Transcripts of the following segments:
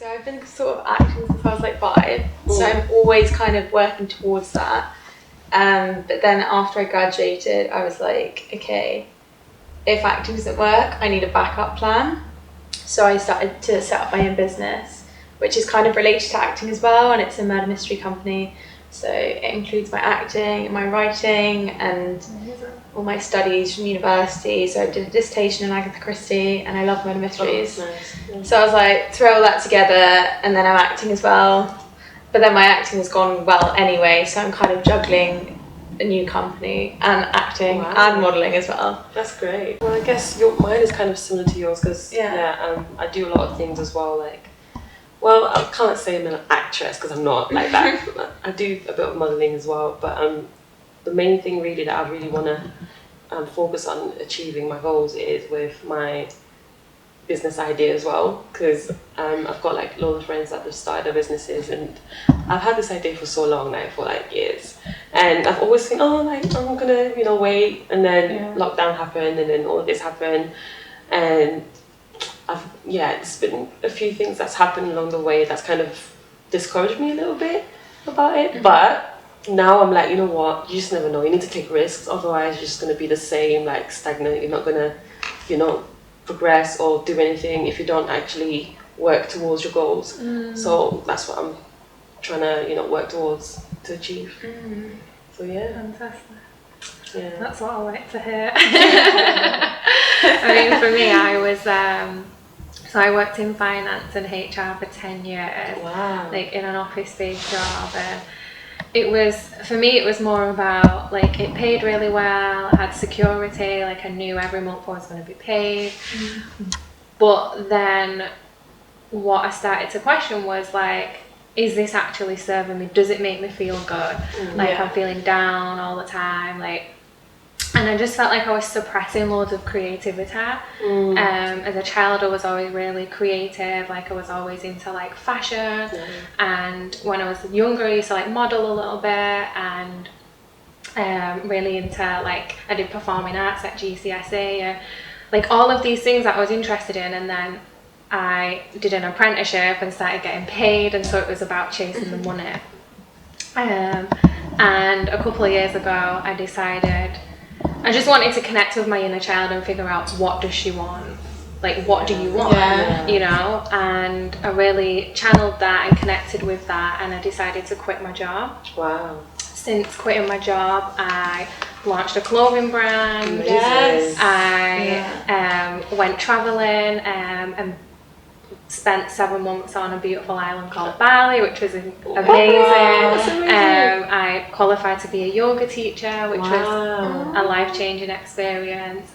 So I've been sort of acting since I was like 5, so I'm always kind of working towards that. But then after I graduated, I was like, okay, if acting doesn't work, I need a backup plan. So I started to set up my own business, which is kind of related to acting as well, and it's a murder mystery company. So it includes my acting, my writing, and all my studies from university. So I did a dissertation in Agatha Christie, and I love murder mysteries. Nice. So I was like, throw all that together, and then I'm acting as well. But then my acting has gone well anyway, so I'm kind of juggling a new company and acting and modelling as well. That's great. Well, I guess mine is kind of similar to yours because I do a lot of things as well. Like, well, I can't say I'm an actress because I'm not like that. I do a bit of modelling as well, but the main thing really that I really want to focus on achieving my goals is with my business idea as well, because I've got like loads of friends that have started their businesses, and I've had this idea for so long, like for like years, and I've always think, oh, like I'm gonna wait, and then lockdown happened, and then all of this happened, and it's been a few things that's happened along the way that's kind of discouraged me a little bit about it. But now I'm like, you know what, you just never know, you need to take risks, otherwise you're just going to be the same, like stagnant. You're not going to progress or do anything if you don't actually work towards your goals. So that's what I'm trying to work towards to achieve. So fantastic. Yeah, that's what I like to hear. I mean, for me, I was so I worked in finance and HR for 10 years. Wow. Like in an office-based job, and for me it was more about like it paid really well, I had security, like I knew every month I was going to be paid. But then what I started to question was like, is this actually serving me? Does it make me feel good? I'm feeling down all the time, and I just felt like I was suppressing loads of creativity. As a child I was always really creative, like I was always into like fashion, and when I was younger I used to like model a little bit, and really into like I did performing arts at GCSE, like all of these things that I was interested in. And then I did an apprenticeship and started getting paid, and so it was about chasing the money. And a couple of years ago I decided I just wanted to connect with my inner child and figure out, what does she want? Like, what do you want? And I really channeled that and connected with that, and I decided to quit my job. Wow. Since quitting my job, I launched a clothing brand. Yes. I went traveling and spent 7 months on a beautiful island called Bali, which was amazing. I qualified to be a yoga teacher, which was a life-changing experience.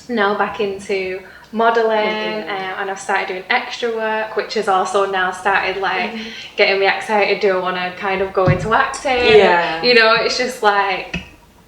Now back into modelling, and I've started doing extra work, which has also now started like getting me excited. Do I want to kind of go into acting? It's just like,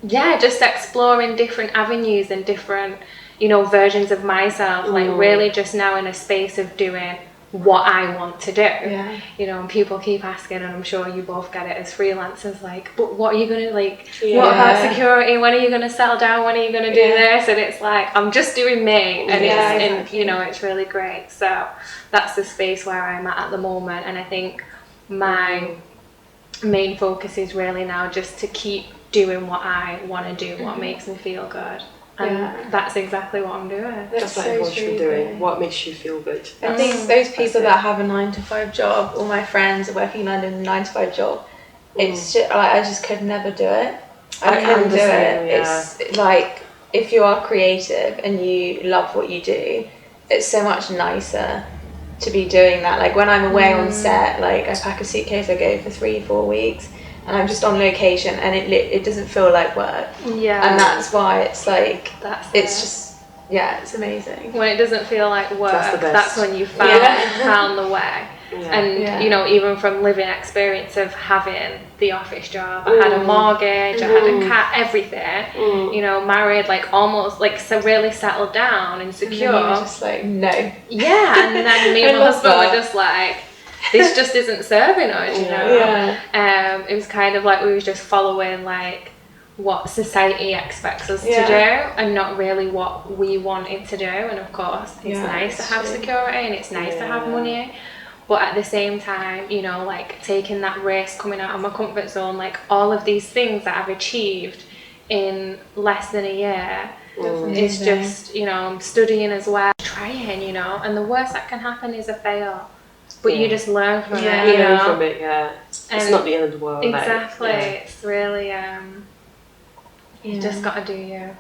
just exploring different avenues and different versions of myself, like really just now in a space of doing what I want to do. And people keep asking, and I'm sure you both get it as freelancers, like, but what are you gonna what about security, when are you gonna settle down, when are you gonna do this? And it's like, I'm just doing me, and it's really great. So that's the space where I'm at the moment, and I think my main focus is really now just to keep doing what I want to do, what makes me feel good. And that's exactly what I'm doing. That's what everyone should be doing. What makes you feel good? I think those people that have a 9-to-5 job, all my friends are working in London in a 9-to-5 job, it's just, like, I just could never do it. I couldn't do it. It's like, if you are creative and you love what you do, it's so much nicer to be doing that. Like when I'm away on set, like I pack a suitcase, I go for 3-4 weeks, and I'm just on location, and it doesn't feel like work. And that's why it's like, it's amazing. When it doesn't feel like work, that's when you found the way. And even from living experience of having the office job, I had a mortgage, I had a cat, everything, married, like almost like so really settled down and secure. And then just like, no. And then me and my husband were just like, this just isn't serving us, it was kind of like we were just following like what society expects us to do, and not really what we wanted to do. And of course it's nice to have security, and it's nice to have money, but at the same time, you know, like taking that risk, coming out of my comfort zone, like all of these things that I've achieved in less than a year. It's just, you know, I'm studying as well, trying, you know, and the worst that can happen is a fail. But you just learn from it, you know. Learn from it, it's not the end of the world. Exactly. It's really, you just got to do you.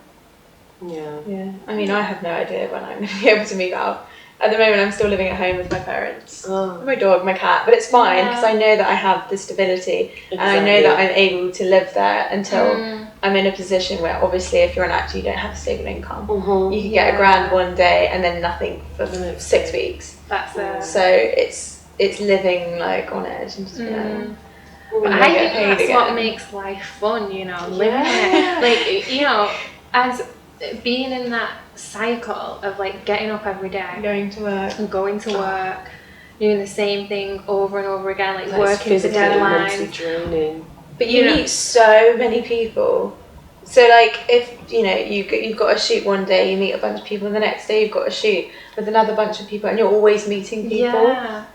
Yeah. I mean, I have no idea when I'm going to be able to move out. At the moment, I'm still living at home with my parents, my dog, my cat, but it's fine because I know that I have the stability and I know that I'm able to live there until I'm in a position where, obviously, if you're an actor, you don't have a stable income. You can get $1,000 one day and then nothing for 6 weeks. That's it. So it's living like on edge and just but I think that's what makes life fun, you know, living it. Like, you know, as being in that cycle of like getting up every day, going to work, doing the same thing over and over again, like working to deadlines. Draining. But you meet so many people. So like if you know you've got a shoot one day, you meet a bunch of people, and the next day you've got a shoot with another bunch of people, and you're always meeting people.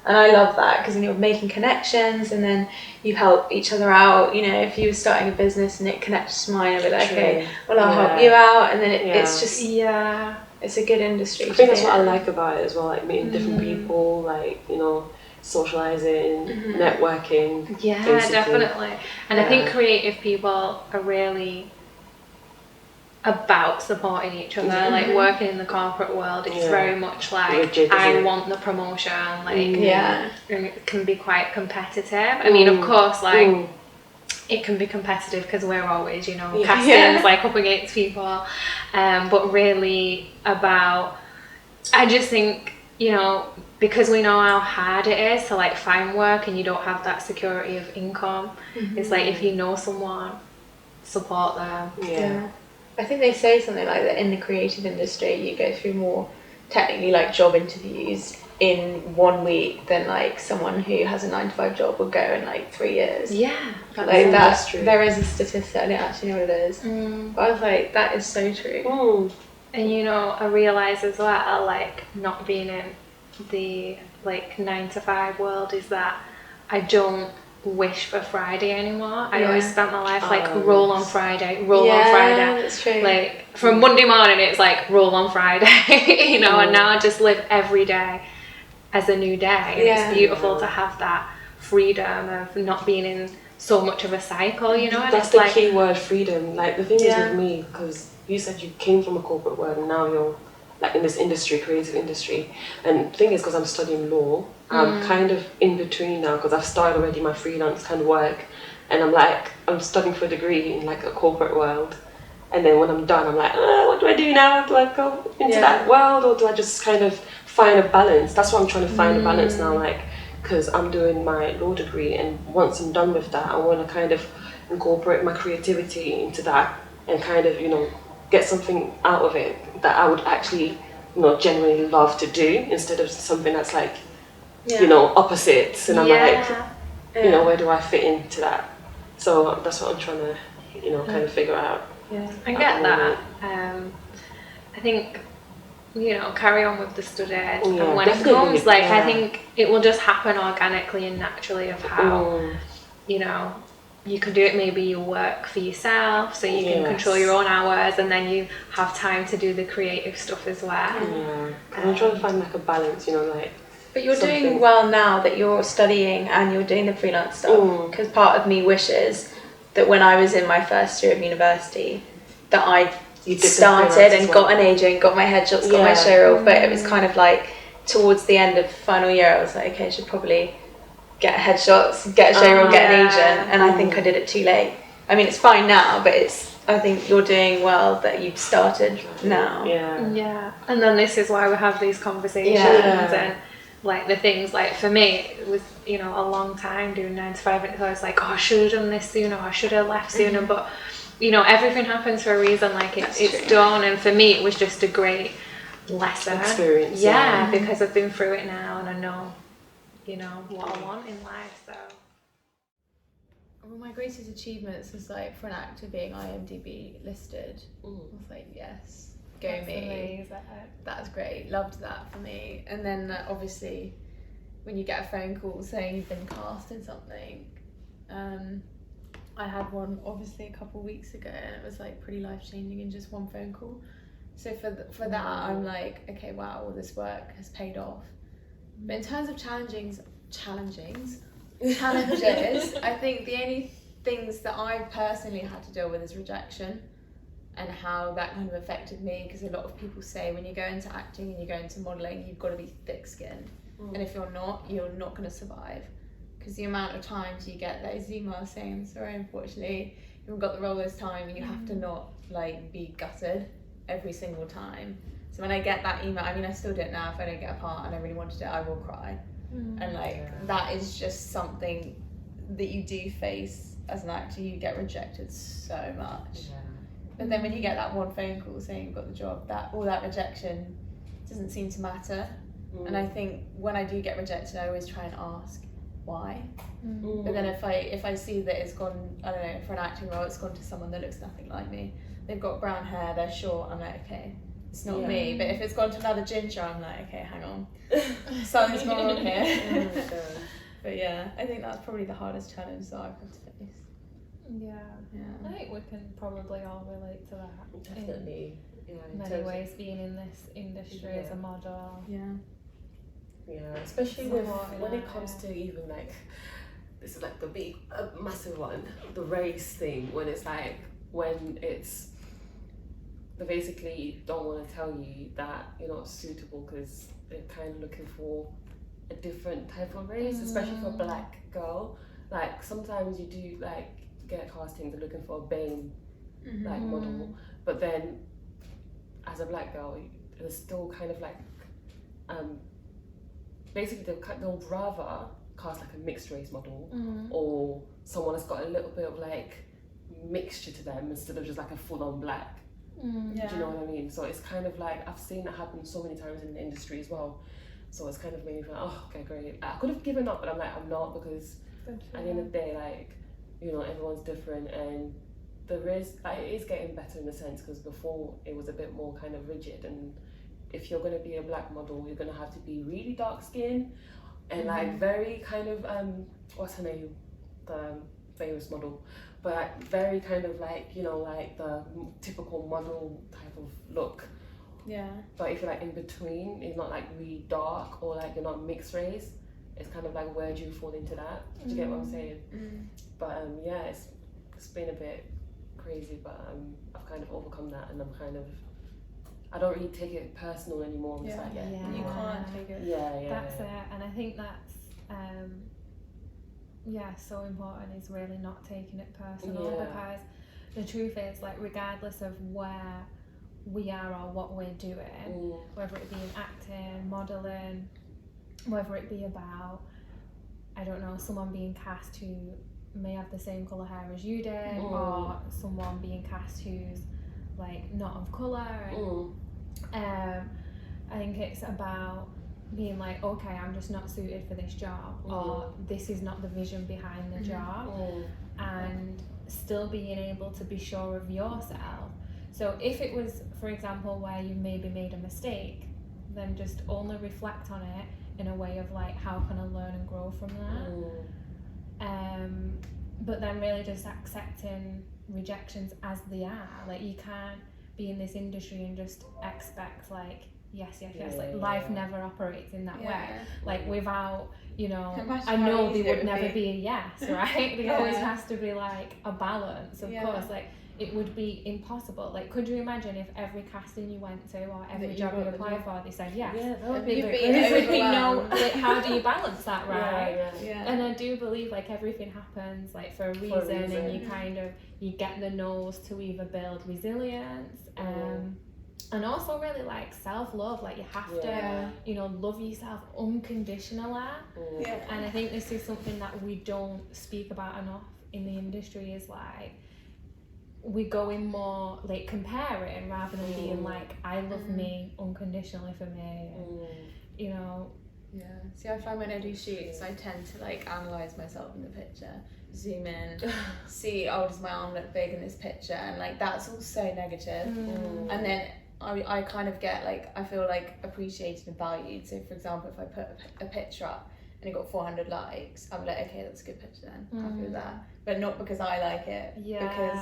And I love that because then you're making connections, and then you help each other out. You know, if you were starting a business and it connects to mine, I'll be like, okay, well I'll help you out, and then it's just it's a good industry. I think that's what I like about it as well, like meeting different people, like, you know, socializing, networking. Yeah, basically. definitely. And I think creative people are really about supporting each other. Like working in the corporate world, it's very much like rigid, I want the promotion, like it can be quite competitive. I mean, of course, like it can be competitive because we're always, you know, castings like up against people, but really about, I just think, you know, because we know how hard it is to like find work and you don't have that security of income, it's like if you know someone, support them. I think they say something like that in the creative industry you go through more technically like job interviews in 1 week than like someone who has a 9-to-5 job will go in like 3 years. Like that's true. There is a statistic, I don't actually know what it is, but I was like, that is so true. And you know, I realise as well, like not being in the like 9-to-5 world, is that I don't wish for Friday anymore. I always spent my life like roll on Friday. That's true. Like from Monday morning it's like roll on Friday, you know, and now I just live every day as a new day, and it's beautiful to have that freedom of not being in so much of a cycle, you know. And that's the like, key word, freedom. Like the thing is with me, because you said you came from a corporate world and now you're like in this industry, creative industry, and the thing is, because I'm studying law, I'm kind of in between now because I've started already my freelance kind of work, and I'm studying for a degree in like a corporate world, and then when I'm done I'm like, what do I do now? Do I go into that world, or do I just kind of find a balance? That's what I'm trying to find, a balance now, like, because I'm doing my law degree, and once I'm done with that I want to kind of incorporate my creativity into that and kind of, you know, get something out of it that I would actually, you know, genuinely love to do, instead of something that's like, you know, opposites, and I'm like, you know, where do I fit into that? So that's what I'm trying to, you know, kind of figure out. I get that. I think, you know, carry on with the study, and when it comes, like, I think it will just happen organically and naturally of how, you know, you can do it. Maybe you work for yourself, so you can control your own hours, and then you have time to do the creative stuff as well. I'm trying to find like a balance, you know, like. But you're doing well now that you're studying and you're doing the freelance stuff, because part of me wishes that when I was in my first year of university that I started and got an agent, got my headshots, got my show reel, but it was kind of like towards the end of final year I was like, okay, I should probably get headshots, get a show reel, get an agent, and I think I did it too late. I mean, it's fine now, but I think you're doing well that you've started now. And then this is why we have these conversations, and like the things, like for me it was, you know, a long time doing 9-to-5, and I was like, oh, I should have done this sooner, I should have left sooner, but you know, everything happens for a reason. Like it's done, and for me it was just a great lesson, experience, because I've been through it now and I know, you know, what I want in life. So well, my greatest achievements was like for an actor being IMDb listed. I was like, yes, go me. That's great, loved that for me. And then obviously when you get a phone call saying you've been cast in something. I had one obviously a couple of weeks ago, and it was like pretty life-changing in just one phone call. So for that, I'm like, okay, wow, all this work has paid off. But in terms of challenges, I think the only things that I personally had to deal with is rejection, and how that kind of affected me, because a lot of people say when you go into acting and you go into modelling, you've got to be thick-skinned, and if you're not going to survive, because the amount of times you get those emails saying, sorry, unfortunately you haven't got the role this time, and you have to not like be gutted every single time. So when I get that email, I mean, I still do it now. If I don't get a part and I really wanted it, I will cry. And like that is just something that you do face as an actor. You get rejected so much. But then when you get that one phone call saying you've got the job, that all that rejection doesn't seem to matter. And I think when I do get rejected, I always try and ask why. But then if I see that it's gone, I don't know, for an acting role, it's gone to someone that looks nothing like me. They've got brown hair, they're short, I'm like, okay, it's not me. But if it's gone to another ginger, I'm like, okay, hang on, something's wrong here. But yeah, I think that's probably the hardest challenge that I've had to face. Yeah. I think we can probably all relate to that. Definitely. In many ways, being in this industry as a model. Yeah, especially when it comes to even like, this is like the big, massive one, the race thing, when it's like, when it's, they basically don't want to tell you that you're not suitable because they're kind of looking for a different type of race, especially for a black girl. Like sometimes you do like get castings, they're looking for a BAME like model, but then as a black girl, there's still kind of like, basically they'll rather cast like a mixed race model or someone that's got a little bit of like mixture to them instead of just like a full-on black. Do you know what I mean? So it's kind of like, I've seen that happen so many times in the industry as well. So it's kind of made me feel, oh, okay, great. I could have given up, but I'm like, I'm not, because at the end of the day, like, you know, everyone's different, and there is, like, it is getting better in a sense, because before it was a bit more kind of rigid, and if you're going to be a black model, you're going to have to be really dark skinned and like very kind of, what's her name? The famous model, but like very kind of like, you know, like the typical model type of look. But if you're like in between, it's not like really dark, or like you're not mixed race, it's kind of like, where do you fall into that? Do you get what I'm saying? But yeah, it's been a bit crazy, but I've kind of overcome that, and I'm kind of, I don't really take it personal anymore. I'm just like, you can't take it. That's it, and I think that's so important, is really not taking it personal, because the truth is, like, regardless of where we are or what we're doing, whether it be in acting, modelling, whether it be about, I don't know, someone being cast who may have the same colour hair as you did, or someone being cast who's like not of colour, and I think it's about being like, okay, I'm just not suited for this job, or this is not the vision behind the job, and still being able to be sure of yourself. So if it was, for example, where you maybe made a mistake, then just only reflect on it in a way of like, how can I learn and grow from that? But then really just accepting rejections as they are. Like, you can't be in this industry and just expect like, yes. Like, life never operates in that way. Like, without, you know, I know there would never be a yes, right? There always has to be like a balance, of course. Like, it would be impossible. Like, could you imagine if every casting you went to, or every job you applied for, they said yes? That would be like, how do you balance that, right? And I do believe like everything happens like for a reason, and you kind of, you get the no's to either build resilience, and also really like self-love. Like, you have to, you know, love yourself unconditionally. And I think this is something that we don't speak about enough in the industry, is like, we go in more like comparing rather than being like, I love me unconditionally for me, and, you know. See, I find when I do shoots, I tend to like analyse myself in the picture, zoom in, see, oh, does my arm look big in this picture, and like, that's all so negative. And then I kind of get like, I feel like appreciated and valued. So for example, if I put a picture up and it got 400 likes, I'm like, okay, that's a good picture then. Happy with that. But not because I like it, because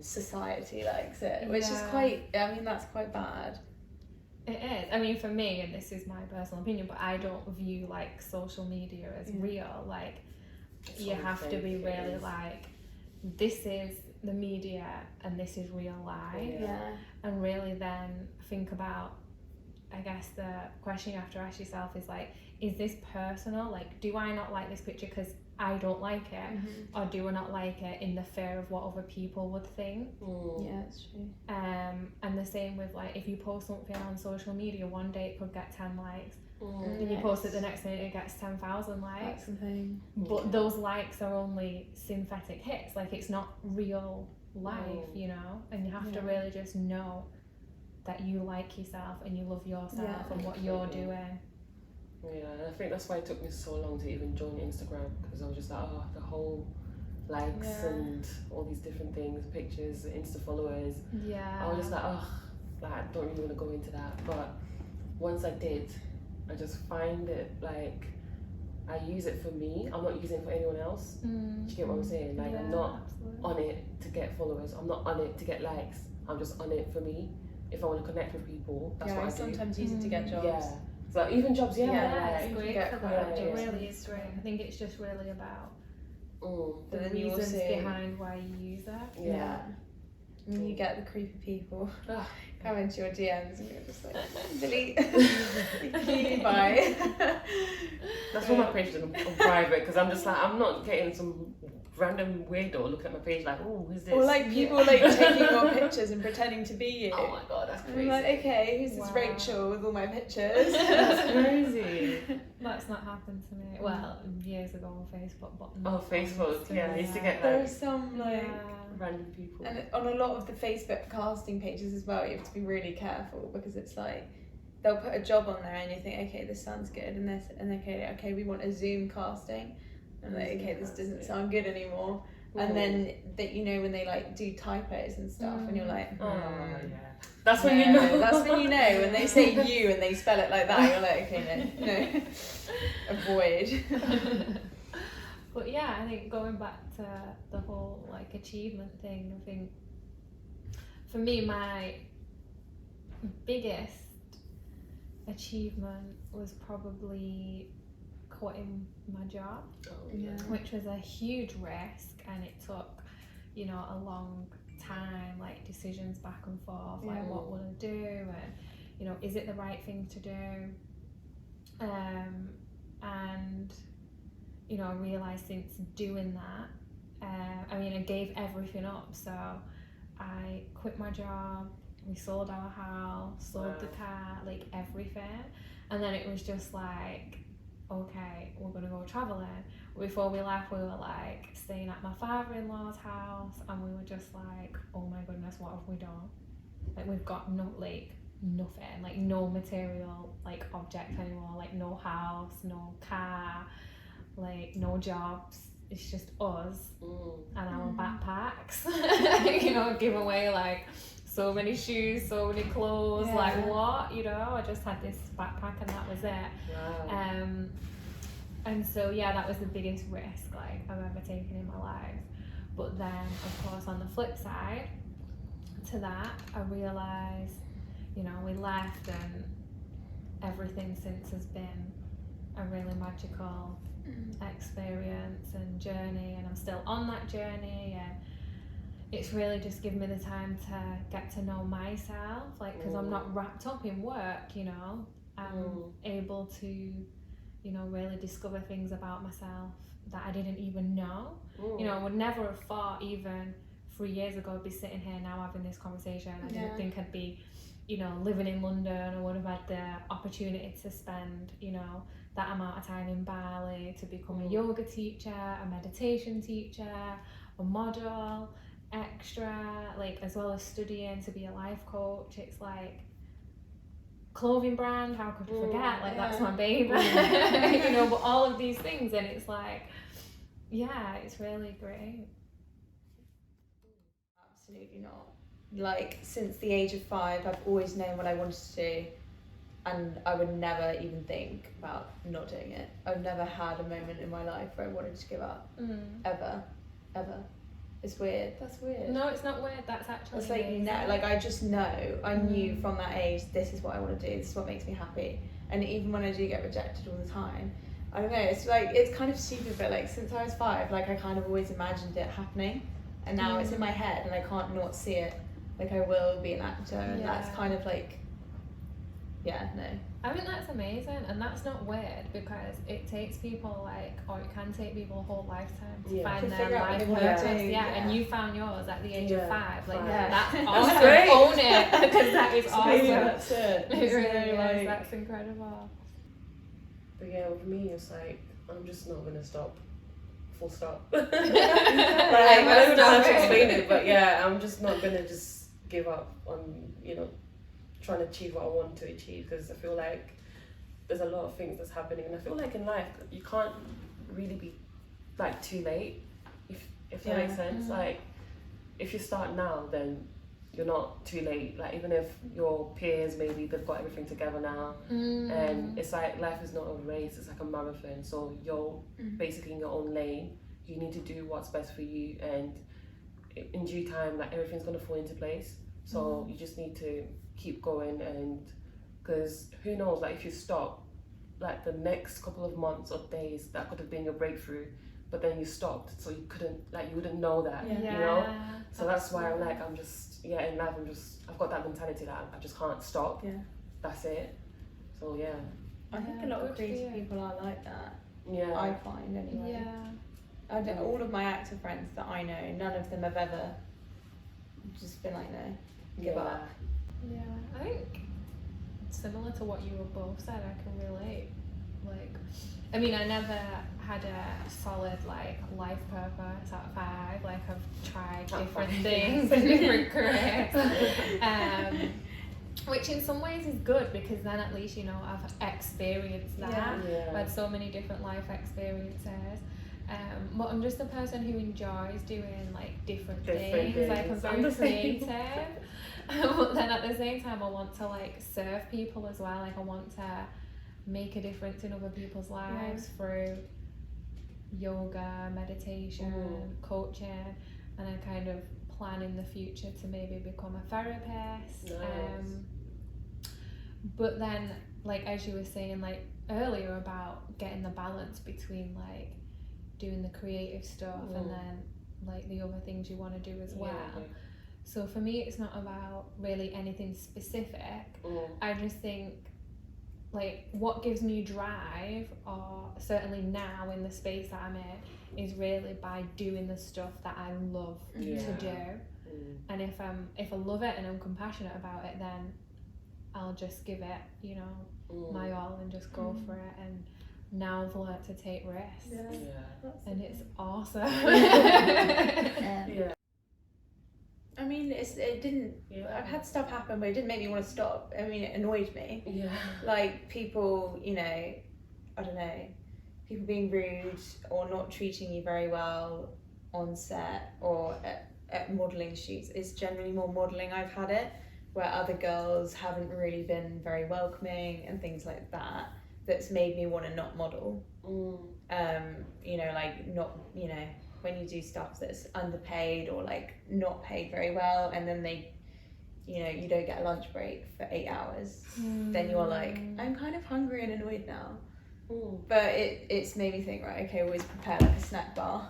society likes it, which is quite, I mean, that's quite bad. It is. I mean, for me, and this is my personal opinion, but I don't view like social media as real. Like, you have to be really like, this is the media and this is real life. And really then think about, I guess the question you have to ask yourself is like, is this personal? Like, do I not like this picture because I don't like it, or do I not like it in the fear of what other people would think? Yeah, that's true. And the same with like, if you post something on social media, one day it could get 10 likes, and you post it the next day it gets 10,000 likes. That's the thing. But those likes are only synthetic hits. Like, it's not real life, you know. And you have to really just know that you like yourself and you love yourself and what you're doing. Yeah, and I think that's why it took me so long to even join Instagram, because I was just like, oh, the whole likes and all these different things, pictures, Insta followers. I was just like, oh, like, I don't really want to go into that. But once I did, I just find it like, I use it for me. I'm not using it for anyone else. Do you get what I'm saying? Like, I'm not on it to get followers. I'm not on it to get likes. I'm just on it for me. If I want to connect with people, that's what I do. Sometimes use it to get jobs. So even jobs, it's great for that. It really is great. I think it's just really about the reasons behind why you use it. And you get the creepy people come into your DMs and you're just like, delete. Bye. That's why my page is on private, because I'm just like, I'm not getting some random weirdo looking at my page like, oh, who's this? Or like people like taking your pictures and pretending to be you. Oh my god, that's crazy. I'm like, okay, who's this Rachel with all my pictures? That's crazy. That's not happened to me. Well, years ago on Facebook, but Facebook, I used to get like, there are some like random people. And on a lot of the Facebook casting pages as well, you have to be really careful, because it's like, they'll put a job on there and you think, okay, this sounds good, and this, and okay, we want a Zoom casting. I'm like, okay, this doesn't sound good anymore. And then that, you know, when they like do typos and stuff, and you're like, that's when you know. That's when you know. When they say you and they spell it like that, you're like, okay, no, avoid. But yeah, I think going back to the whole like achievement thing, I think for me, my biggest achievement was probably quitting my job, which was a huge risk, and it took, you know, a long time, like decisions back and forth, like what will I do, and you know, is it the right thing to do? And you know, I realised since doing that, I mean, I gave everything up. So I quit my job, we sold our house, sold the car, like everything, and then it was just like, okay, we're gonna go travelling. Before we left, we were like staying at my father-in-law's house, and we were just like, oh my goodness, what have we done? Like, we've got nothing, like no material like object anymore, like no house, no car, like no jobs. It's just us and our backpacks. You know, give away like so many shoes, so many clothes, like what, you know, I just had this backpack and that was it. Wow. And so that was the biggest risk like I've ever taken in my life. But then of course on the flip side to that, I realised, you know, we left and everything since has been a really magical experience and journey, and I'm still on that journey, and it's really just given me the time to get to know myself, like, because I'm not wrapped up in work, you know. I'm able to, you know, really discover things about myself that I didn't even know. You know, I would never have thought even 3 years ago I'd be sitting here now having this conversation. I didn't think I'd be, you know, living in London. I would have had the opportunity to spend, you know, that amount of time in Bali, to become a yoga teacher, a meditation teacher, a model, extra, like, as well as studying to be a life coach. It's like, clothing brand, how could you forget? Like, that's my baby. You know, but all of these things, and it's like, it's really great. Absolutely not. Like, since the age of 5, I've always known what I wanted to do, and I would never even think about not doing it. I've never had a moment in my life where I wanted to give up. Ever. It's weird. That's weird. No, it's not weird. That's actually it's like I just know. I knew from that age, this is what I want to do. This is what makes me happy. And even when I do get rejected all the time, I don't know. It's like, it's kind of stupid, but like since I was 5, like I kind of always imagined it happening, and now it's in my head, and I can't not see it. Like I will be an actor, and that's kind of like, I think that's amazing, and that's not weird, because it takes people or it can take people a whole lifetime to find their life purpose. And you found yours at the age of 5. Like that's awesome. Own it, because that is awesome. That's it. It really is. That's incredible. But yeah, with me, it's like I'm just not gonna stop. Full stop. I don't know how to explain it, but I'm just not gonna just give up on trying to achieve what I want to achieve, because I feel like there's a lot of things that's happening, and I feel like in life you can't really be like too late, if that makes sense. Like if you start now, then you're not too late. Like even if your peers, maybe they've got everything together now, and it's like life is not a race, it's like a marathon. So you're basically in your own lane. You need to do what's best for you, and in due time, like everything's gonna fall into place. So you just need to keep going, and because who knows, like if you stop, like the next couple of months or days, that could have been your breakthrough, but then you stopped, so you couldn't, like you wouldn't know that, you know. So that's why I'm like, I'm just in life, I've got that mentality that I just can't stop. That's it. So I think a lot of creative people are like that. I find anyway. All of my actor friends that I know, none of them have ever just been like, no, give up. I think similar to what you were both said, I can relate. Like, I mean, I never had a solid like life purpose at 5. Like I've tried different things and different careers, which in some ways is good, because then at least I've experienced that. I've had so many different life experiences. But I'm just a person who enjoys doing like different things. Like I'm very creative, but then at the same time I want to like serve people as well. Like I want to make a difference in other people's lives through yoga, meditation, coaching, and I kind of plan in the future to maybe become a therapist. But then, like as you were saying like earlier about getting the balance between like doing the creative stuff and then like the other things you want to do as well. So for me, it's not about really anything specific. I just think like what gives me drive, or certainly now in the space that I'm in, is really by doing the stuff that I love to do. And if I love it and I'm compassionate about it, then I'll just give it, my all and just go for it. And now I've learnt to take risks, and it's awesome. I mean, it didn't. I've had stuff happen, but it didn't make me want to stop. I mean, it annoyed me. Like people, I don't know, people being rude or not treating you very well on set or at modelling shoots. It's generally more modelling I've had it, where other girls haven't really been very welcoming and things like that. That's made me want to not model. Like not, when you do stuff that's underpaid or like not paid very well, and then they, you don't get a lunch break for 8 hours, then you're like, I'm kind of hungry and annoyed now. But it's made me think, right, okay, always prepare like a snack bar.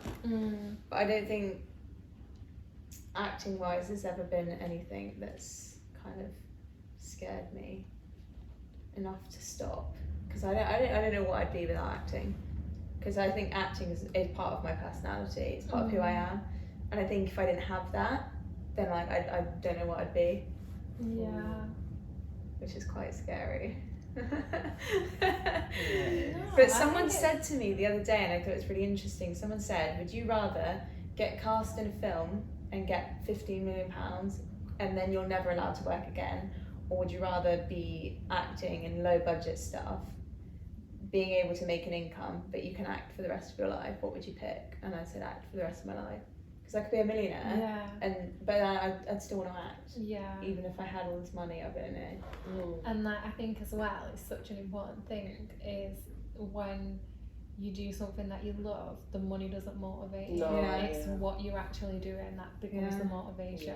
But I don't think acting wise there's ever been anything that's kind of scared me enough to stop. Because I don't know what I'd be without acting. Because I think acting is part of my personality. It's part of who I am. And I think if I didn't have that, then like I don't know what I'd be. Which is quite scary. But someone said to me the other day, and I thought it was really interesting. Someone said, would you rather get cast in a film and get £15 million and then you're never allowed to work again? Or would you rather be acting in low budget stuff, being able to make an income, but you can act for the rest of your life? What would you pick? And I said act for the rest of my life, because I could be a millionaire. Yeah. But I'd still want to act. Yeah. Even if I had all this money, I don't know. And that, I think as well, is such an important thing, is when you do something that you love, the money doesn't motivate you. It's what you're actually doing that becomes the motivation.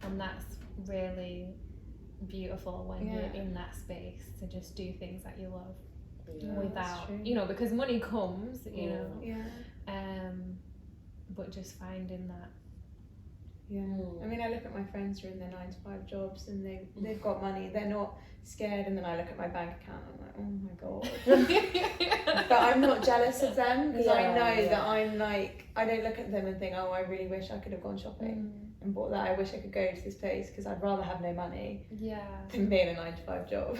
And that's really beautiful when you're in that space to just do things that you love without, you know, because money comes, you know, but just finding that. I mean, I look at my friends who are in their 9-to-5 jobs and they've got money, they're not scared, and then I look at my bank account and I'm like, oh my god. But I'm not jealous of them, because I know that I'm like, I don't look at them and think, oh, I really wish I could have gone shopping and bought that, I wish I could go to this place, because I'd rather have no money than be in a 9-to-5 job.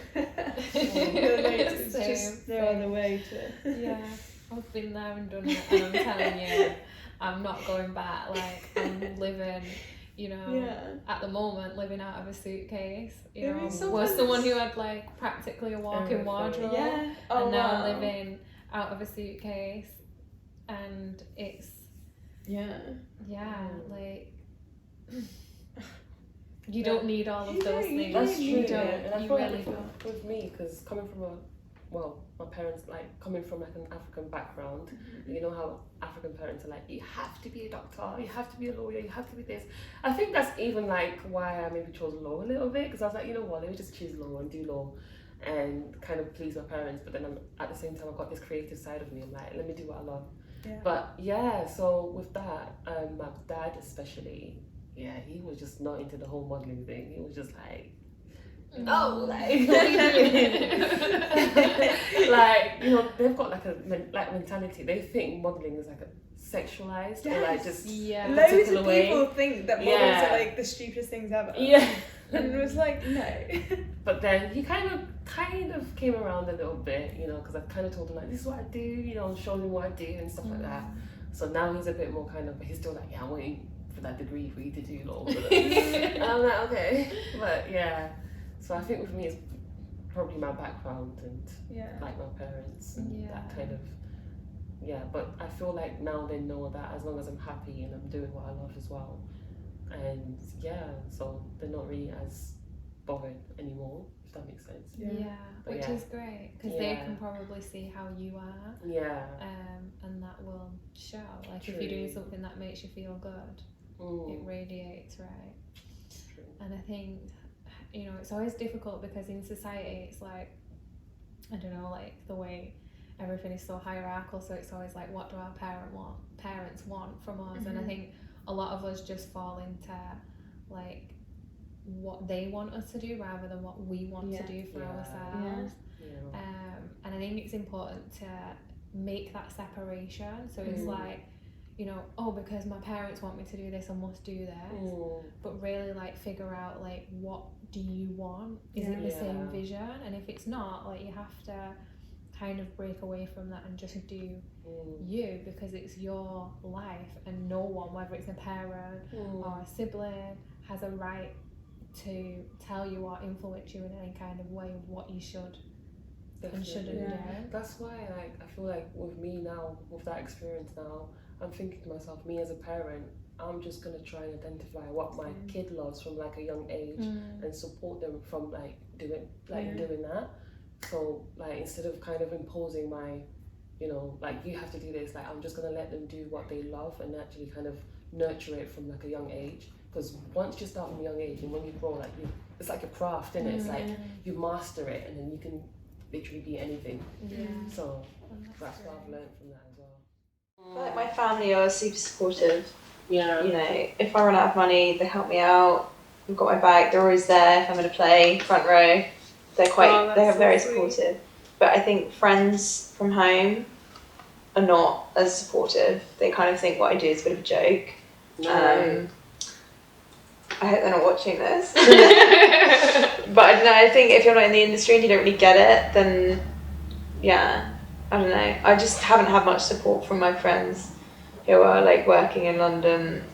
It's just no other way to... I've been there and done it, and I'm telling you, I'm not going back. Like, I'm living, you know, at the moment, living out of a suitcase, you know, was someone who had like practically a walk-in wardrobe, and now living out of a suitcase, and it's like you don't need all of those things. That's true. You don't. And I You feel really like don't. with me, because coming from my parents, like, coming from like an African background, you know how African parents are like, you have to be a doctor, you have to be a lawyer, you have to be this. I think that's even like why I maybe chose law a little bit, because I was like, you know what, let me just choose law and do law and kind of please my parents. But then at the same time, I've got this creative side of me. I'm like, let me do what I love. But so with that, my dad especially, he was just not into the whole modelling thing. He was just like, no, like, like, you know, they've got like a mentality. They think modelling is like a sexualized or like just loads of people think that models are like the stupidest things ever. And it was like, no. But then he kind of came around a little bit, you know, because I kind of told him like, this is what I do, you know, showed him what I do and stuff like that. So now he's a bit more kind of, but he's still like, I'm waiting for that degree for you to do law. And I'm like, okay. But so I think with me it's probably my background and like my parents and that kind of but I feel like now they know that as long as I'm happy and I'm doing what I love as well, and so they're not really as bothered anymore, if that makes sense. Which is great, because they can probably see how you are, and that will show, like, if you're doing something that makes you feel good, it radiates, right? And I think, you know, it's always difficult because in society it's like, I don't know, like the way everything is so hierarchical, so it's always like, what do our parents want from us? And I think a lot of us just fall into like what they want us to do rather than what we want to do for ourselves. And I think it's important to make that separation, so it's like, you know, because my parents want me to do this, I must do this. But really, like, figure out, like, what do you want? Is it the same vision? And if it's not, like, you have to kind of break away from that and just do you, because it's your life, and no one, whether it's a parent or a sibling, has a right to tell you or influence you in any kind of way of what you should and shouldn't do. That's why, like, I feel like with me now, with that experience now, I'm thinking to myself, me as a parent, I'm just gonna try and identify what my kid loves from like a young age and support them from like doing that. So like, instead of kind of imposing my, you know, like, you have to do this, like, I'm just gonna let them do what they love and actually kind of nurture it from like a young age. Because once you start from a young age, and when you grow, like, it's like a craft, isn't it? It's like you master it, and then you can literally be anything. So that's what I've learned from that as well. I feel like my family are super supportive. You know, if I run out of money, they help me out. They've got my back. They're always there if I'm going to play front row. They're very supportive. But I think friends from home are not as supportive. They kind of think what I do is a bit of a joke. I hope they're not watching this. But I don't know, I think if you're not in the industry and you don't really get it, then I don't know. I just haven't had much support from my friends who are like working in London.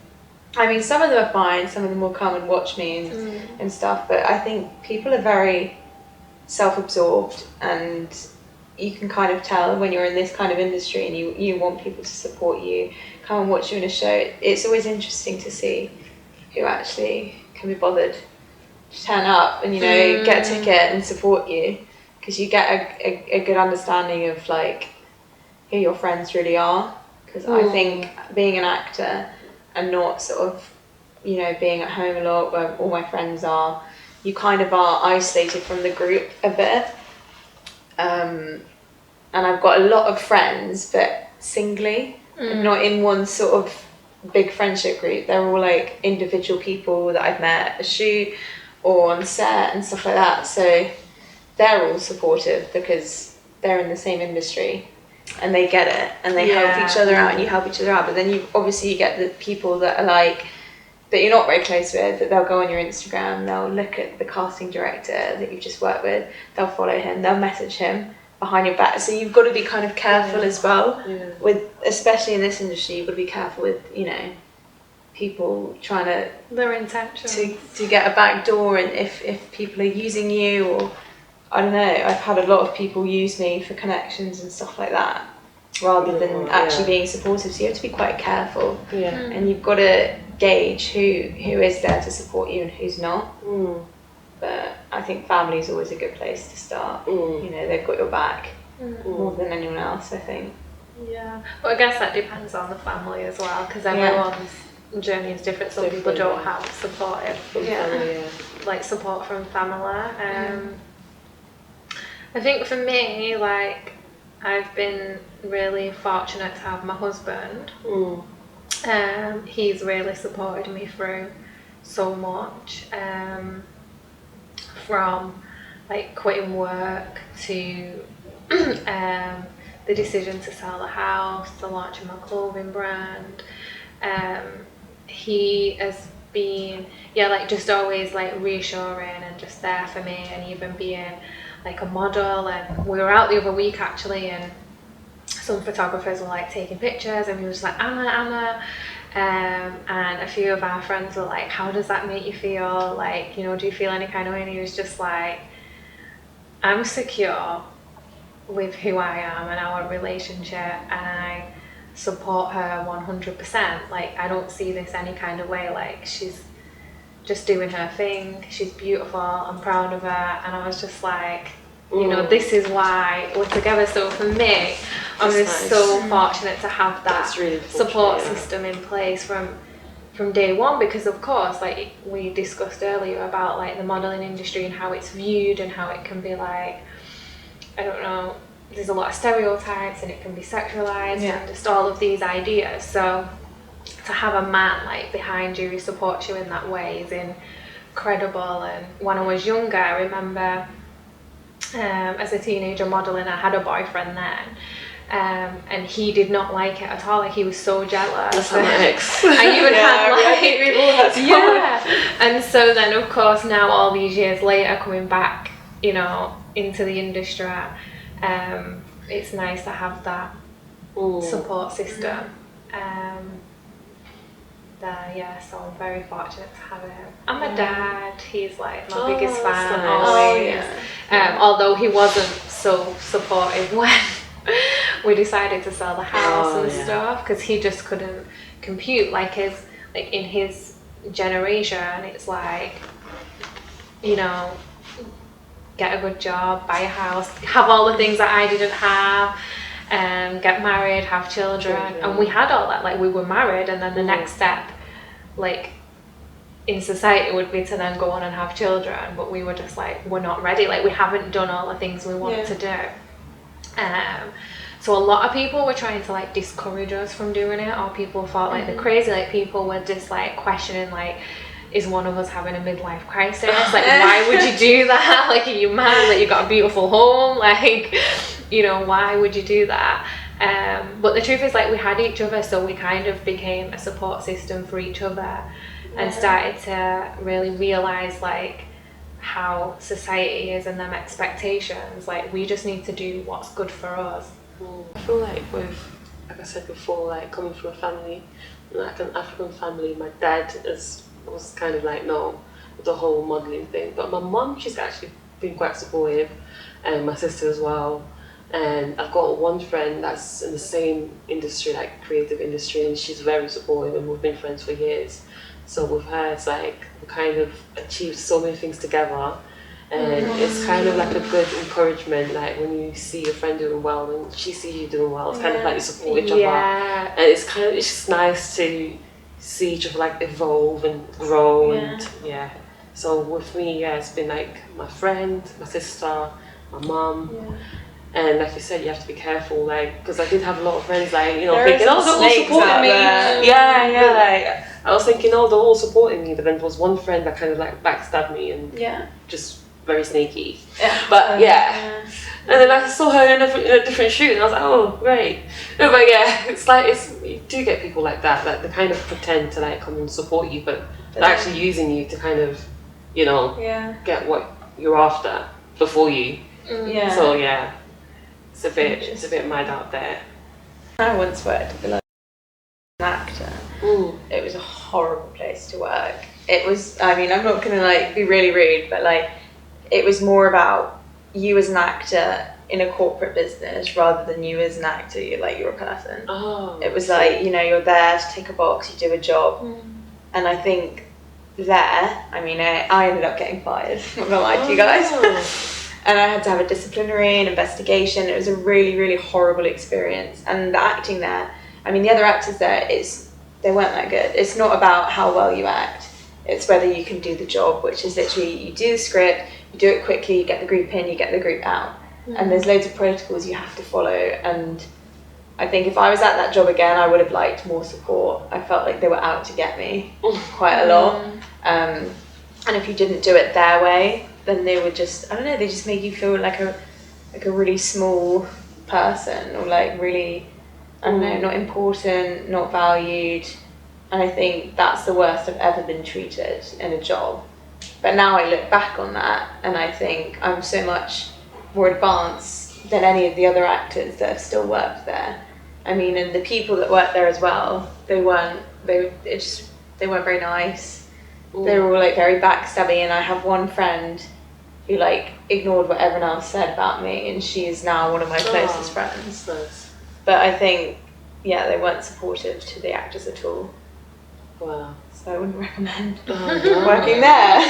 I mean, some of them are fine, some of them will come and watch me and stuff, but I think people are very self-absorbed and you can kind of tell when you're in this kind of industry and you want people to support you, come and watch you in a show. It's always interesting to see who actually can be bothered to turn up and, you know, get a ticket and support you, because you get a good understanding of like who your friends really are. Because I think being an actor and not sort of, you know, being at home a lot where all my friends are, you kind of are isolated from the group a bit. And I've got a lot of friends, but singly, not in one sort of big friendship group. They're all like individual people that I've met at a shoot or on set and stuff like that. So they're all supportive because they're in the same industry and they get it and they help each other out and you help each other out. But then you get the people that are like, that you're not very close with, that they'll go on your Instagram, they'll look at the casting director that you've just worked with, they'll follow him, they'll message him behind your back. So you've got to be kind of careful as well with, especially in this industry, you've got to be careful with, you know, people trying to their intention to get a back door, and if people are using you, or I don't know, I've had a lot of people use me for connections and stuff like that rather than actually being supportive. So you have to be quite careful, and you've got to gauge who is there to support you and who's not. But I think family is always a good place to start. You know, they've got your back more than anyone else, I think. Yeah, but I guess that depends on the family as well, because everyone's journey is different. Some people don't have supportive family, like support from family. I think for me, like, I've been really fortunate to have my husband. He's really supported me through so much, from like quitting work to the decision to sell the house, the launch of my clothing brand. He has been like just always like reassuring and just there for me, and even being like a model. And we were out the other week actually, and some photographers were like taking pictures, and he was like, Ama, and a few of our friends were like, how does that make you feel? Like, you know, do you feel any kind of way? And he was just like, I'm secure with who I am and our relationship, and I support her 100%. Like, I don't see this any kind of way. Like, she's just doing her thing, she's beautiful, I'm proud of her. And I was just like, you know, this is why we're together. So for me, I'm just so fortunate to have that really support system in place from day one, because of course, like we discussed earlier about like the modelling industry and how it's viewed and how it can be like, I don't know, there's a lot of stereotypes and it can be sexualized and just all of these ideas. So to have a man like behind you who supports you in that way is incredible. And when I was younger, I remember as a teenager modelling, I had a boyfriend then, and he did not like it at all. Like, he was so jealous. That's how my ex. I even had like and so then of course now all these years later, coming back, you know, into the industry, it's nice to have that support system. So I'm very fortunate to have him. And my dad, he's like my biggest fan always. Although he wasn't so supportive when we decided to sell the house and stuff, because he just couldn't compute. Like in his generation, it's like, you know, get a good job, buy a house, have all the things that I didn't have. Get married, have children, and we had all that. Like, we were married, and then the next step, like in society, would be to then go on and have children. But we were just like, we're not ready. Like, we haven't done all the things we want to do. So a lot of people were trying to like discourage us from doing it, or people thought like they're crazy. Like, people were just like questioning, like, is one of us having a midlife crisis? Like, why would you do that? Like, are you mad? Like, you got a beautiful home, like, you know, why would you do that? But the truth is, like, we had each other, so we kind of became a support system for each other, and started to really realize like how society is and them expectations. Like, we just need to do what's good for us. I feel like like I said before, like coming from a family, like an African family, my dad was kind of like, no, the whole modelling thing. But my mum, she's actually been quite supportive, and my sister as well. And I've got one friend that's in the same industry, like creative industry, and she's very supportive, and we've been friends for years. So with her, it's like we kind of achieved so many things together, and it's kind of like a good encouragement. Like when you see your friend doing well, and she sees you doing well, it's kind of like you support each other, and it's just nice to see each other like evolve and grow, and So with me, it's been like my friend, my sister, my mum. And like you said, you have to be careful, like, because I did have a lot of friends, like, thinking, they're all supporting me. Like, I was thinking, they're all supporting me, but then there was one friend that kind of like backstabbed me and just very sneaky. But and then I saw her in a different shoot, and I was like, oh, great. No, but it's like, you do get people like that they kind of pretend to like come and support you, but they're actually using you to kind of, get what you're after before you. So it's a bit mad out there. I once worked as an actor. It was a horrible place to work. It was, I mean, I'm not gonna like be really rude, but like it was more about you as an actor in a corporate business rather than you as an actor, you're a person. It was like, you're there to tick a box, you do a job. And I think I ended up getting fired, I'm not gonna lie to you guys. And I had to have a disciplinary and investigation. It was a really, really horrible experience. And the acting there, the other actors there, they weren't that good. It's not about how well you act. It's whether you can do the job, which is literally you do the script, you do it quickly, you get the group in, you get the group out. And there's loads of protocols you have to follow. And I think if I was at that job again, I would have liked more support. I felt like they were out to get me quite a lot. And if you didn't do it their way, then they would just, they just make you feel like a really small person, or like really, not important, not valued. And I think that's the worst I've ever been treated in a job. But now I look back on that and I think I'm so much more advanced than any of the other actors that have still worked there. And the people that worked there as well, they weren't very nice. They were all like very backstabby, and I have one friend who like ignored what everyone else said about me, and she is now one of my closest friends. Nice. But I think, they weren't supportive to the actors at all. Wow. So I wouldn't recommend working there.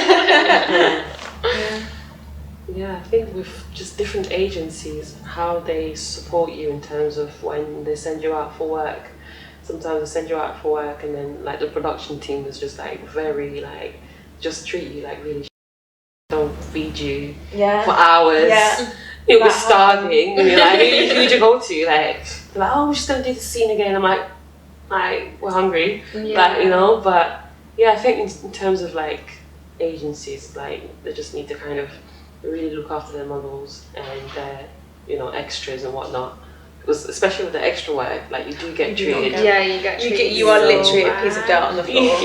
I think with just different agencies, how they support you in terms of when they send you out for work. Sometimes they send you out for work, and then like the production team is just like very like just treat you like really. Don't feed you for hours. You'll be starving, and you're like, who'd you go to? Like, they're like, we're just gonna do the scene again. I'm like, we're hungry, but I think in terms of like agencies, like they just need to kind of really look after their models and their extras and whatnot. Because especially with the extra work, like you do get treated. You get treated. You are literally a piece of dirt on the floor.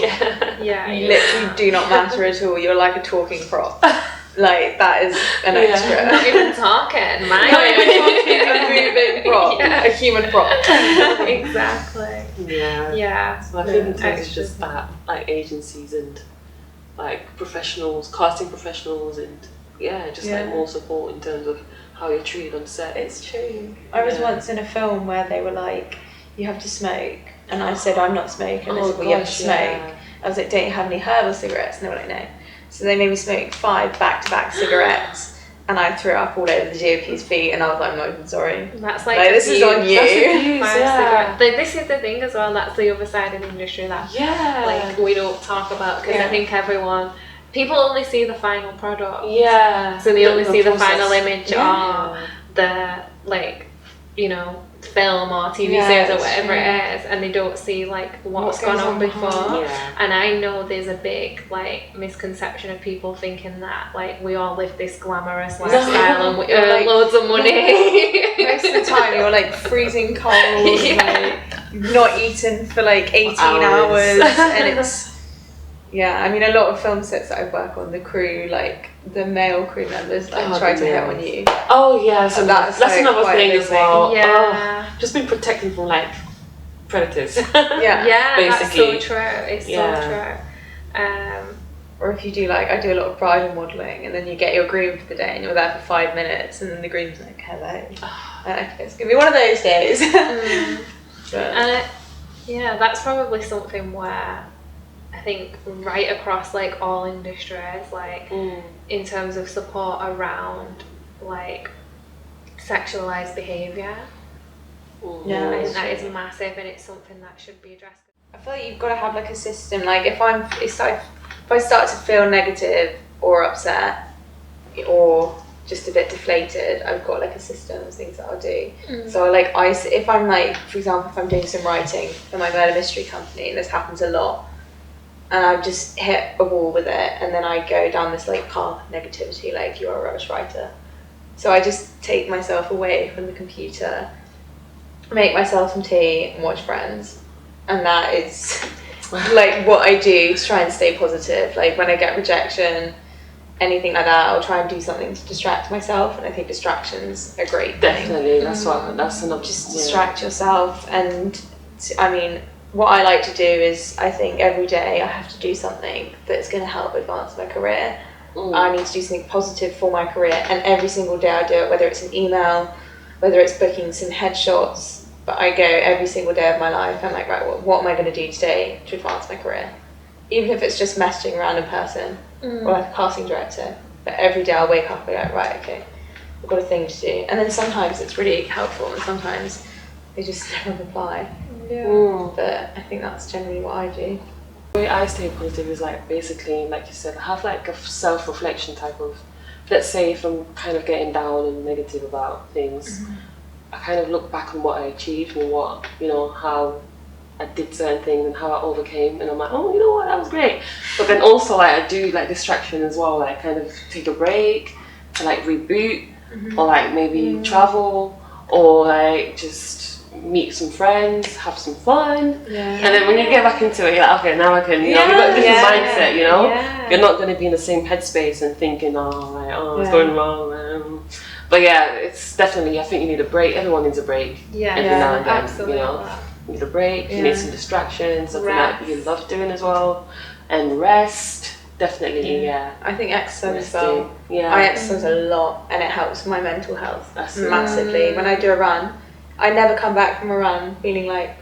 You literally do not matter at all. You're like a talking prop. Like that is an extra. Not even talking, man. Not even talking, a moving prop, a human prop. Exactly. So I think in terms of just that, like agencies and like professionals, casting professionals, and like more support in terms of how you're treated on set. It's true. I was once in a film where they were like, you have to smoke, and I said I'm not smoking, and they said, well, you have to smoke. I was like, don't you have any herbal cigarettes? And they were like, no. So they made me smoke 5 back-to-back cigarettes, and I threw up all over the GOP's feet, and I was like, I'm not even sorry. That's like this is on you. This is the thing as well, that's the other side of the industry that like we don't talk about, because I think people only see the final product. So they only see the final image or the film or TV series or whatever it is, and they don't see like what's gone on before. And I know there's a big like misconception of people thinking that like we all live this glamorous lifestyle and we earn like, loads of money. Most of the time you're like freezing cold, like not eating for like 18 hours, and it's a lot of film sets that I work on, the crew, like the male crew members, like try to hit on you. So that's another thing as well. Just be protected from like predators. Basically. That's so true. It's so true. or if you do like, I do a lot of bridal modelling, and then you get your groom for the day and you're there for 5 minutes and then the groom's like, hello. It's going to be one of those days. And that's probably something where I think right across like all industries, like in terms of support around like sexualized behaviour. I think that is massive, and it's something that should be addressed. I feel like you've got to have like a system. Like if I start to feel negative or upset or just a bit deflated, I've got like a system of things that I'll do. So if I'm like, for example, if I'm doing some writing for my murder mystery company, and this happens a lot, and I've just hit a wall with it, and then I go down this like path of negativity, like you're a rubbish writer. So I just take myself away from the computer, make myself some tea and watch Friends, and that is like what I do to try and stay positive. Like when I get rejection, anything like that, I'll try and do something to distract myself, and I think distraction's a great thing. Definitely, that's enough. Just distract yourself. And I mean, what I like to do is, I think every day I have to do something that's going to help advance my career. I need to do something positive for my career, and every single day I do it, whether it's an email, whether it's booking some headshots. But I go every single day of my life, I'm like, right, well, what am I going to do today to advance my career? Even if it's just messaging a random person or like a casting director. But every day I'll wake up and be like, right, okay, I've got a thing to do. And then sometimes it's really helpful, and sometimes they just never reply. But I think that's generally what I do. The way I stay positive is like basically, like you said, have like a self-reflection type of, let's say if I'm kind of getting down and negative about things, I kind of look back on what I achieved and what, how I did certain things and how I overcame, and I'm like, oh, you know what, that was great. But then also like I do like distraction as well, like kind of take a break to like reboot, or like maybe travel, or like just meet some friends, have some fun, and then when you get back into it, you're like, okay, now I can, you've got a different mindset, you're not going to be in the same headspace and thinking, it's going wrong, but yeah, it's definitely, I think you need a break. Everyone needs a break every now and then, absolutely. You need a break, you need some distractions, something that you love doing as well, and rest, definitely, I think exercise as well. I exercise a lot, and it helps my mental health massively. When I do a run, I never come back from a run feeling like,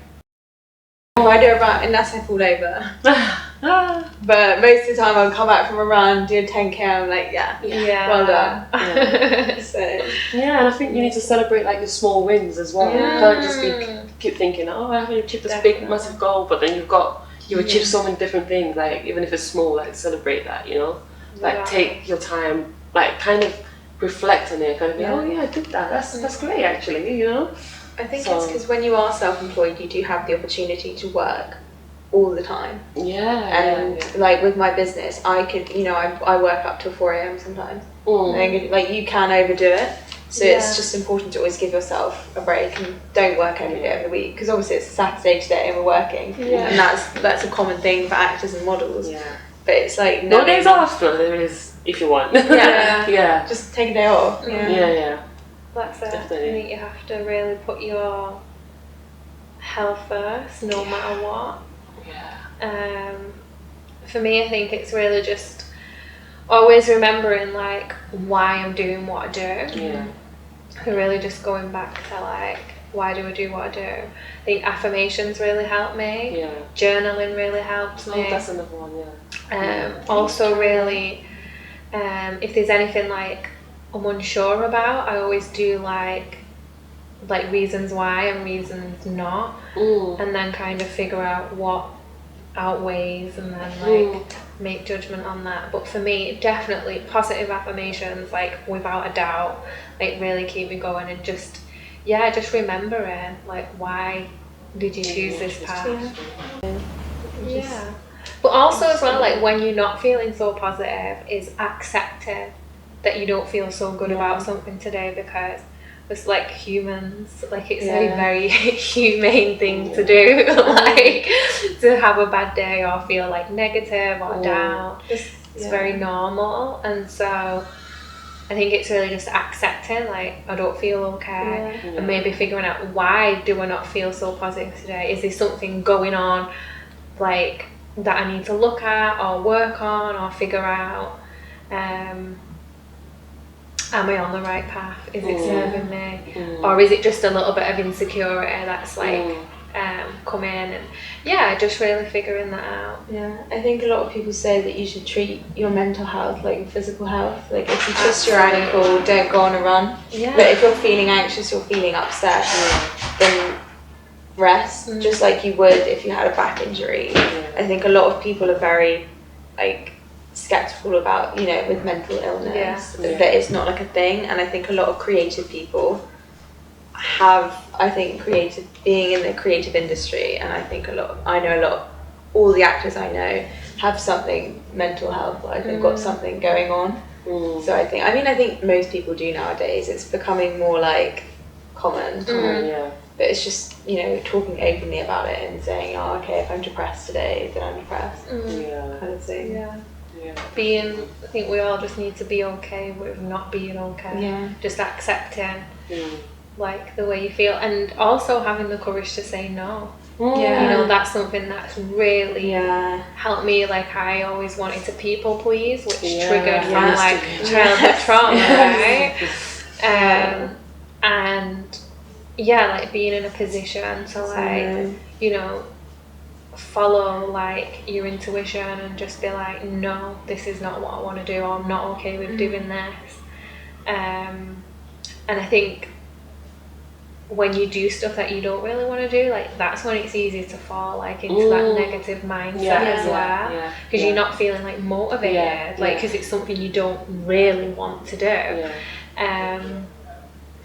oh, I do a run unless I fall over. But most of the time I'll come back from a run, do a 10k, I'm like, well done. So and I think you need to celebrate like your small wins as well. You can't just keep thinking, oh, I haven't achieved this big massive goal, but then you've achieved so many different things, like even if it's small, like celebrate that, like take your time, like kind of reflect on it, kind of be, oh yeah, I did that, that's great actually, I think it's because when you are self-employed, you do have the opportunity to work all the time. Like with my business, I could, I work up till 4 a.m. sometimes. And, like you can overdo it, so it's just important to always give yourself a break and don't work every day of the week, because obviously it's Saturday today and we're working, and that's a common thing for actors and models. But it's like no days off, but there is if you want. Just take a day off. That's it. Definitely. I think you have to really put your health first, no matter what. For me, I think it's really just always remembering like why I'm doing what I do. And really just going back to like, why do I do what I do? I think affirmations really help me. Journaling really helps me. That's another one. Also, really, if there's anything like I'm unsure about, I always do like reasons why and reasons not, and then kind of figure out what outweighs, and then like make judgment on that. But for me, definitely positive affirmations, like without a doubt, like really keep me going, and just remembering like why did you choose this path. But also as well, like when you're not feeling so positive, is accepting that you don't feel so good about something today, because it's like humans, like it's a very humane thing to do, like to have a bad day or feel like negative or down. It's very normal, and so I think it's really just accepting like I don't feel okay, and maybe figuring out why do I not feel so positive today. Is there something going on like that I need to look at or work on or figure out. Am I on the right path? Is it serving me? Or is it just a little bit of insecurity that's like come in? And just really figuring that out. Yeah, I think a lot of people say that you should treat your mental health like your physical health. Like if you twist your ankle, don't go on a run. Yeah. But if you're feeling anxious, you're feeling upset, then rest, just like you would if you had a back injury. I think a lot of people are very like skeptical about, you know, with mental illness, that it's not like a thing. And I think a lot of creative people have, I think, being in the creative industry, and I think all the actors I know have something mental health wise, they've got something going on. So I think most people do nowadays. It's becoming more like common. But it's just, you know, talking openly about it and saying, oh, okay, if I'm depressed today, then I'm depressed, kind of thing. I think we all just need to be okay with not being okay. Just accepting like the way you feel, and also having the courage to say no. You know, that's something that's really helped me. Like I always wanted to people please, which triggered from like childhood trauma, right? And like being in a position to like, you know, follow like your intuition and just be like, no, this is not what I want to do, or I'm not okay with doing this. And I think when you do stuff that you don't really want to do, like that's when it's easy to fall like into that negative mindset as well, because you're not feeling like motivated, like because it's something you don't really want to do.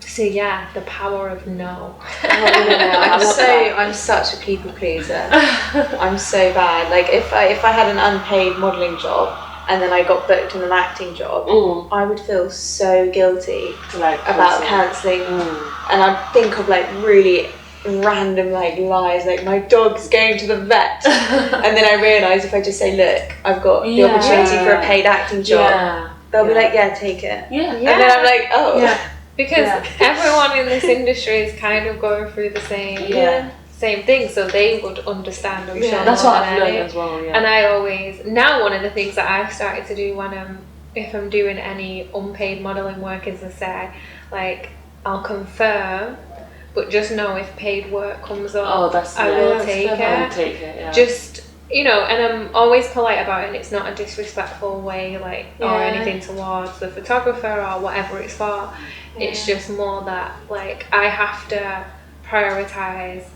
So the power of no. I'm such a people pleaser. I'm so bad. Like if I had an unpaid modelling job and then I got booked in an acting job, I would feel so guilty about cancelling, and I'd think of like really random like lies, like my dog's going to the vet, and then I realise if I just say, look, I've got the opportunity for a paid acting job, they'll be like, take it. And then I'm like, because everyone in this industry is kind of going through the same thing, so they would understand, I'm sure. That's what I've learned as well. And I always, now one of the things that I've started to do when if I'm doing any unpaid modelling work is to say, like, I'll confirm, but just know if paid work comes up, I will take it. Just, you know, and I'm always polite about it, and it's not a disrespectful way, like, or anything towards the photographer or whatever it's for. It's just more that, like, I have to prioritise,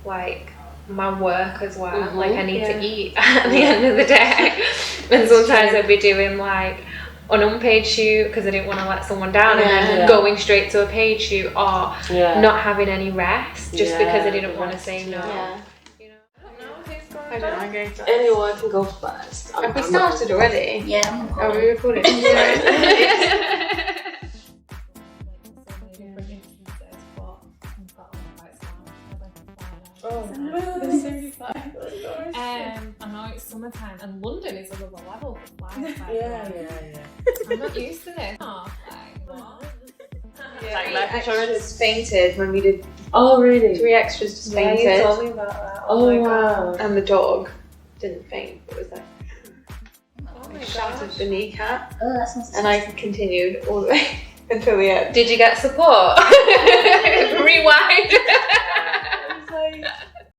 like, my work as well. Like, I need to eat at the end of the day. And sometimes I'd be doing, like, an unpaid shoot because I didn't want to let someone down, and then going straight to a paid shoot, or not having any rest just because I didn't want to say no. You know? I don't know, I'm going to. Anyone can go first. Have we started already? Yeah. Are we recording? There's 75. I know it's summertime, and London is another level for flies. I'm not used to this. Life insurance fainted when we did. Oh, really? 3 extras just fainted. You told me about that. Oh my God. And the dog didn't faint. It was like my shattered the kneecap. Oh, that's not. And I continued all the way until the end. Did you get support? Rewind.